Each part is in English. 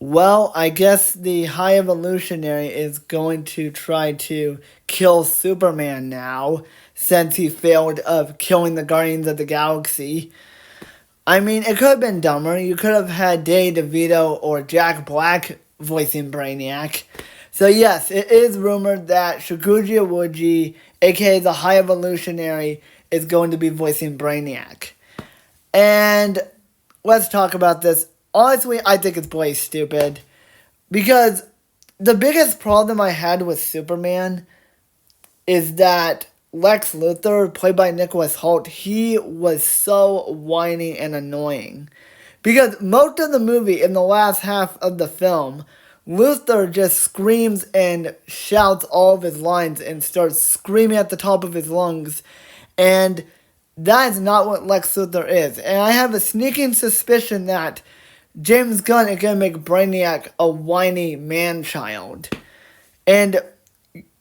Well, I guess the High Evolutionary is going to try to kill Superman now, since he failed of killing the Guardians of the Galaxy. I mean, it could have been dumber. You could have had Danny DeVito or Jack Black voicing Brainiac. So yes, it is rumored that Shukuji Iwuji, aka the High Evolutionary, is going to be voicing Brainiac. And let's talk about this. Honestly, I think it's way stupid. Because the biggest problem I had with Superman is that Lex Luthor, played by Nicholas Hoult, he was so whiny and annoying. Because most of the movie, in the last half of the film, Luthor just screams and shouts all of his lines and starts screaming at the top of his lungs. And that is not what Lex Luthor is. And I have a sneaking suspicion that James Gunn is going to make Brainiac a whiny man-child. And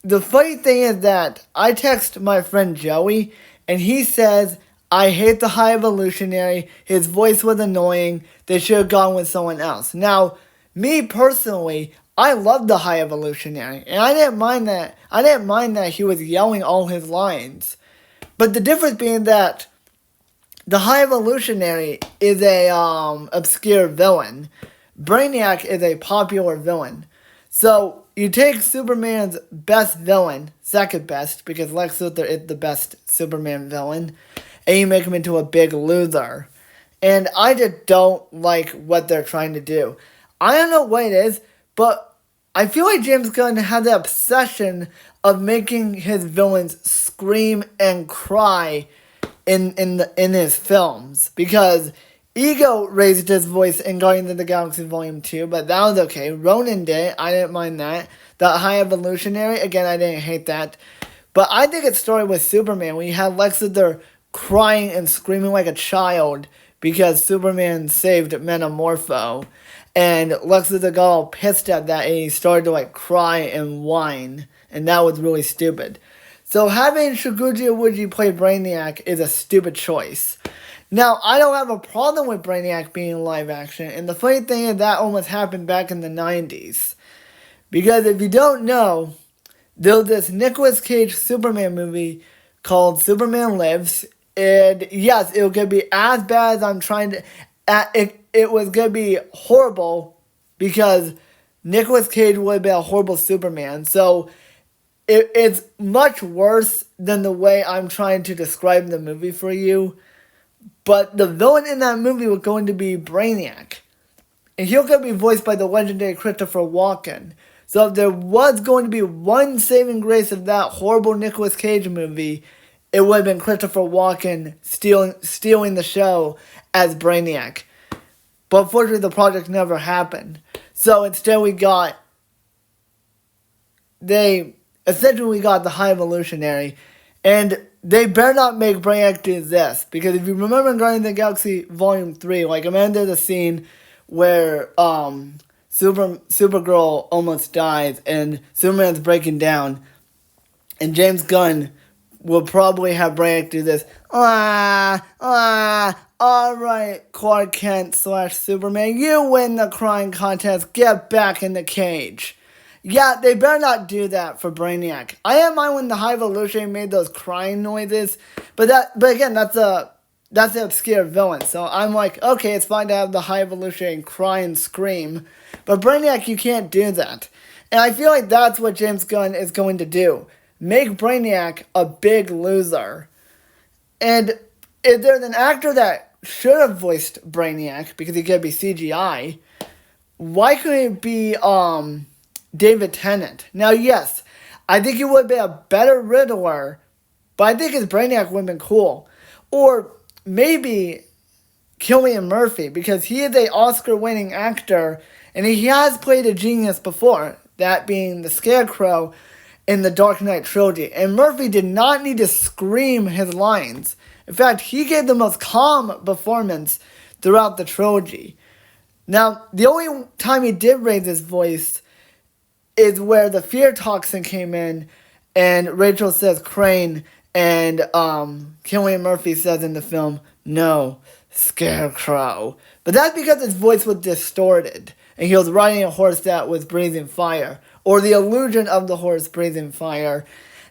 the funny thing is that I text my friend Joey, and he says, I hate the High Evolutionary. His voice was annoying. They should have gone with someone else. Now, me personally, I love the High Evolutionary, and I didn't mind that. I didn't mind that he was yelling all his lines. But the difference being that the High Evolutionary is a obscure villain. Brainiac is a popular villain. So you take Superman's best villain, second best, because Lex Luthor is the best Superman villain, and you make him into a big loser. And I just don't like what they're trying to do. I don't know what it is, but I feel like James Gunn had the obsession of making his villains scream and cry in his films, because Ego raised his voice in Guardians of the Galaxy Volume 2, but that was okay. Ronan did. I didn't mind that. The High Evolutionary, again, I didn't hate that. But I think it started with Superman. We had Lex Luthor crying and screaming like a child because Superman saved Metamorpho. And Lex Luthor got all pissed at that, and he started to cry and whine. And that was really stupid. So having Shukuji Iwuji play Brainiac is a stupid choice. Now, I don't have a problem with Brainiac being live action, and the funny thing is that almost happened back in the 90s. Because if you don't know, there was this Nicolas Cage Superman movie called Superman Lives, and yes, it was going to be as bad as I'm trying to... It was going to be horrible, because Nicolas Cage would have been a horrible Superman, so it's much worse than the way I'm trying to describe the movie for you. But the villain in that movie was going to be Brainiac. And he'll going to be voiced by the legendary Christopher Walken. So if there was going to be one saving grace of that horrible Nicolas Cage movie, it would have been Christopher Walken stealing the show as Brainiac. But unfortunately, the project never happened. So instead we got... Essentially, we got the High Evolutionary, and they better not make Brainiac do this, because if you remember in Guardians of the Galaxy Volume 3, there's a scene where Supergirl almost dies, and Superman's breaking down, and James Gunn will probably have Brainiac do this, alright, Clark Kent / Superman, you win the crying contest, get back in the cage. Yeah, they better not do that for Brainiac. I didn't mind when the High Evolutionary made those crying noises, but again, that's an obscure villain. So I'm like, okay, it's fine to have the High Evolutionary cry and scream, but Brainiac, you can't do that. And I feel like that's what James Gunn is going to do. Make Brainiac a big loser. And if there's an actor that should have voiced Brainiac, because he could be CGI, why couldn't it be, David Tennant? Now, yes, I think he would be a better Riddler, but I think his Brainiac would have been cool. Or maybe Cillian Murphy, because he is an Oscar-winning actor, and he has played a genius before, that being the Scarecrow in the Dark Knight trilogy. And Murphy did not need to scream his lines. In fact, he gave the most calm performance throughout the trilogy. Now, the only time he did raise his voice is where the fear toxin came in, and Rachel says Crane, and Cillian Murphy says in the film, no, Scarecrow. But that's because his voice was distorted. and he was riding a horse that was breathing fire, or the illusion of the horse breathing fire.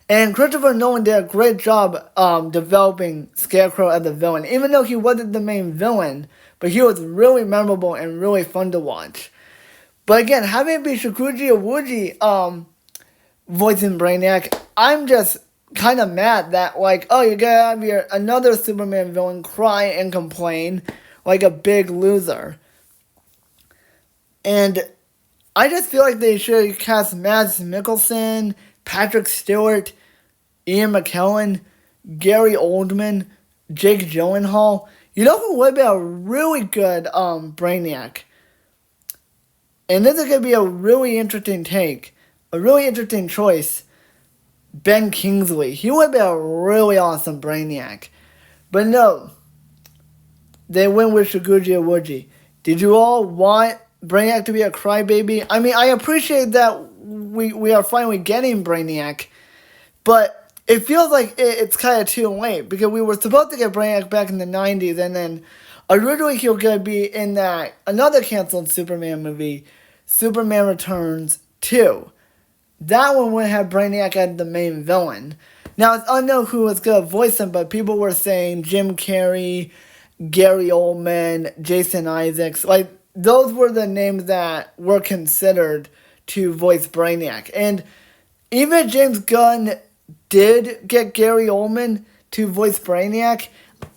And Christopher Nolan did a great job developing Scarecrow as a villain, even though he wasn't the main villain, but he was really memorable and really fun to watch. But again, having it be Shukuji Iwuji voicing Brainiac, I'm just kind of mad that, like, oh, you're gonna have another Superman villain cry and complain like a big loser. And I just feel like they should cast Mads Mikkelsen, Patrick Stewart, Ian McKellen, Gary Oldman, Jake Gyllenhaal. You know who would be a really good Brainiac? And this is going to be a really interesting take. A really interesting choice. Ben Kingsley. He would be a really awesome Brainiac. But no. They went with Shukuji Iwuji. Did you all want Brainiac to be a crybaby? I mean, I appreciate that we are finally getting Brainiac. But it feels like it's kind of too late. Because we were supposed to get Brainiac back in the 90s. And then originally he was going to be in that another canceled Superman movie, Superman Returns 2. That one would have Brainiac as the main villain. Now, it's unknown who was going to voice him, but people were saying Jim Carrey, Gary Oldman, Jason Isaacs. Like, those were the names that were considered to voice Brainiac. And even if James Gunn did get Gary Oldman to voice Brainiac,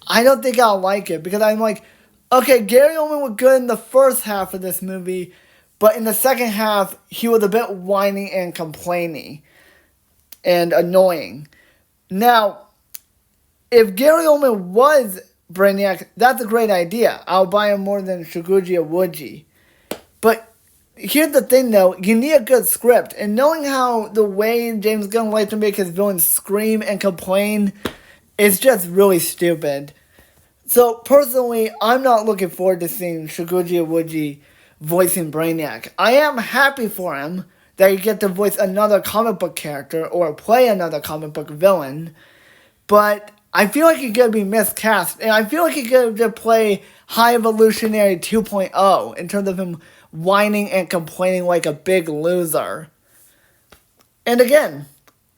I don't think I'll like it. Because I'm like, okay, Gary Oldman was good in the first half of this movie, but in the second half, he was a bit whiny and complaining and annoying. Now, if Gary Oldman was Brainiac, that's a great idea. I'll buy him more than Shukuji Iwuji. But here's the thing, though. You need a good script. And knowing how the way James Gunn likes to make his villains scream and complain is just really stupid. So, personally, I'm not looking forward to seeing Shukuji Iwuji voicing Brainiac. I am happy for him that he get to voice another comic book character or play another comic book villain, but I feel like he's going to be miscast, and I feel like he's going to play High Evolutionary 2.0 in terms of him whining and complaining like a big loser. And again,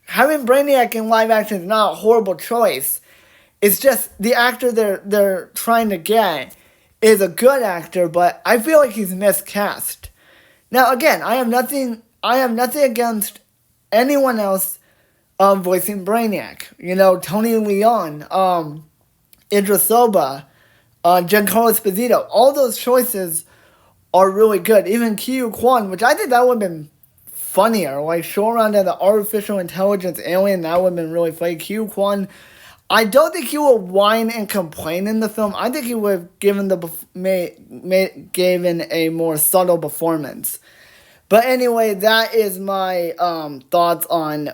having Brainiac in live action is not a horrible choice. It's just the actor they're trying to get is a good actor, but I feel like he's miscast. Now, again, I have nothing against anyone else voicing Brainiac. You know, Tony Leon, Idris Elba, Giancarlo Esposito. All those choices are really good. Even Kiyu Kwan, which I think that would have been funnier. Like, show around as an artificial intelligence alien, that would have been really funny. Kiyu Kwan, I don't think he would whine and complain in the film. I think he would have given given a more subtle performance. But anyway, that is my thoughts on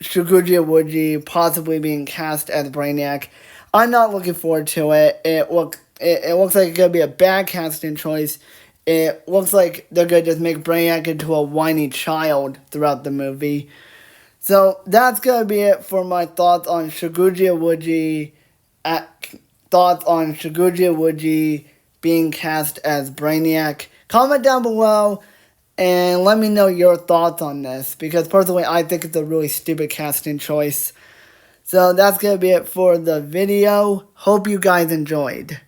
Shukuji Iwuji possibly being cast as Brainiac. I'm not looking forward to it. It looks like it's going to be a bad casting choice. It looks like they're going to just make Brainiac into a whiny child throughout the movie. So that's going to be it for my thoughts on Shukuji Iwuji being cast as Brainiac. Comment down below and let me know your thoughts on this, because personally I think it's a really stupid casting choice. So that's going to be it for the video. Hope you guys enjoyed.